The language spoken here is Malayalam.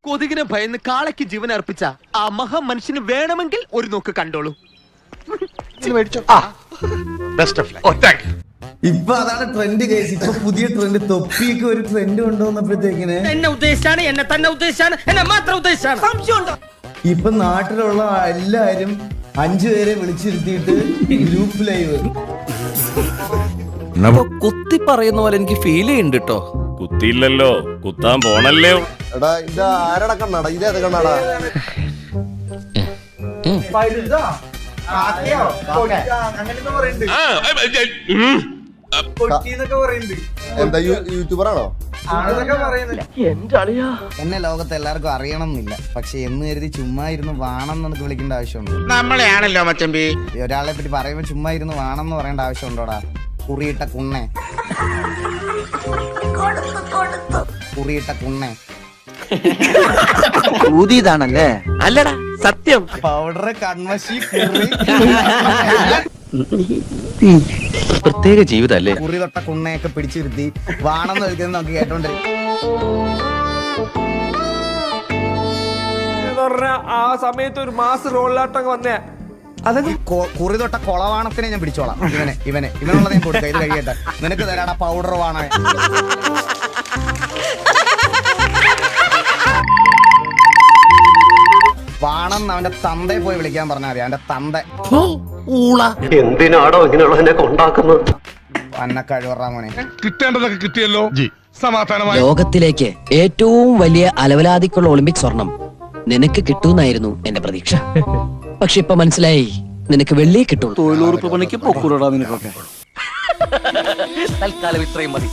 കൊതുകിനെ ഭയന്ന് കാളയ്ക്ക് ജീവൻ അർപ്പിച്ച ആ മഹാ മനുഷ്യന് വേണമെങ്കിൽ ഒരു നോക്ക് കണ്ടോളൂ. ഇപ്പൊ അതാണ് ട്രെൻഡ് കേസ്. ഇപ്പൊ പുതിയ ട്രെൻഡ്, തൊപ്പിയൊക്കെ ഒരു ട്രെൻഡ് കൊണ്ടുവന്നപ്പോഴത്തേക്കിന് എന്നെ ഉദ്ദേശിച്ചാണ്, എന്നെ തന്നെ ഉദ്ദേശിച്ചാണ്, എന്നെ മാത്രം ഉദ്ദേശിച്ചാണ്. സംശയമുണ്ടോ? ഇപ്പൊ നാട്ടിലുള്ള എല്ലാരും 5 പേരെ വിളിച്ചിരുത്തിയിട്ട് ഗ്രൂപ്പ് ലൈവ്. കുത്തി പറയുന്ന പോലെ എനിക്ക് ഫീൽ ചെയ്യുന്നുണ്ട് കേട്ടോ. കുത്തിയില്ലല്ലോ, കുത്താൻ പോണല്ലേ. എടാ ഇത് ആരടാ കണ്ണാടാ? ഇതേത് കണ്ണാടാ? എന്താ യൂട്യൂബറാണോ? എന്നെ ലോകത്ത് എല്ലാവർക്കും അറിയണം എന്നില്ല, പക്ഷെ എന്ന് കരുതി ചുമ്മാ ഇരുന്ന് വാണം എന്നൊക്കെ വിളിക്കേണ്ട ആവശ്യമുണ്ട്? നമ്മളെയാണല്ലോ മച്ചമ്പി. ഒരാളെ പറ്റി പറയുമ്പോ ചുമ്മാ ഇരുന്ന് വാണം എന്ന് പറയേണ്ട ആവശ്യമുണ്ടോടാ? കുറിയിട്ട കുണ്ണെ, കുറിയിട്ട കുണ്ണെ. ഊതിയതാണല്ലേ? അല്ലടാ സത്യം. പൗഡർ, കൺമശി, കുറി, പ്രത്യേക ജീവിതല്ലേ. കുറി തൊട്ട കുണ്ണയൊക്കെ പിടിച്ചിരുത്തി വാണെന്ന് വിളിക്കുന്നത് നമുക്ക് കേട്ടോണ്ടിരിക്കും. ആ സമയത്ത് ഒരു മാസ് റോളിലാട്ടം വന്നേ. കുറി തൊട്ട കൊളവാണത്തിനെ ഞാൻ പിടിച്ചോളാം. ഇവനുള്ളത് ഞാൻ കൊടുക്കാം. ഇത് കഴിയട്ടെ, നിനക്ക് തരാടാ പൗഡർ വാണ. വാണം അവന്റെ തന്തയെ പോയി വിളിക്കാൻ പറഞ്ഞാൽ മതി. അവന്റെ തന്ത എന്തിനാടോ ഇങ്ങനെയുള്ളതിനെ കൊണ്ടാക്കുന്നത്? അന്ന കഴിവറാ മോനെ. കിട്ടേണ്ടതൊക്കെ കിട്ടിയല്ലോ, സമാധാനമായി. ലോകത്തിലേക്ക് ഏറ്റവും വലിയ അലവലാതിക്കുള്ള ഒളിമ്പിക് സ്വർണം നിനക്ക് കിട്ടൂന്നായിരുന്നു എന്റെ പ്രതീക്ഷ. പക്ഷെ ഇപ്പൊ മനസ്സിലായി, നിനക്ക് വെള്ളിയെ കിട്ടുള്ളൂ. തൊഴിലുറപ്പ് പണിക്ക് പൊക്കൂടാ നിനക്കൊക്കെ. തൽക്കാലം ഇത്രയും മതി.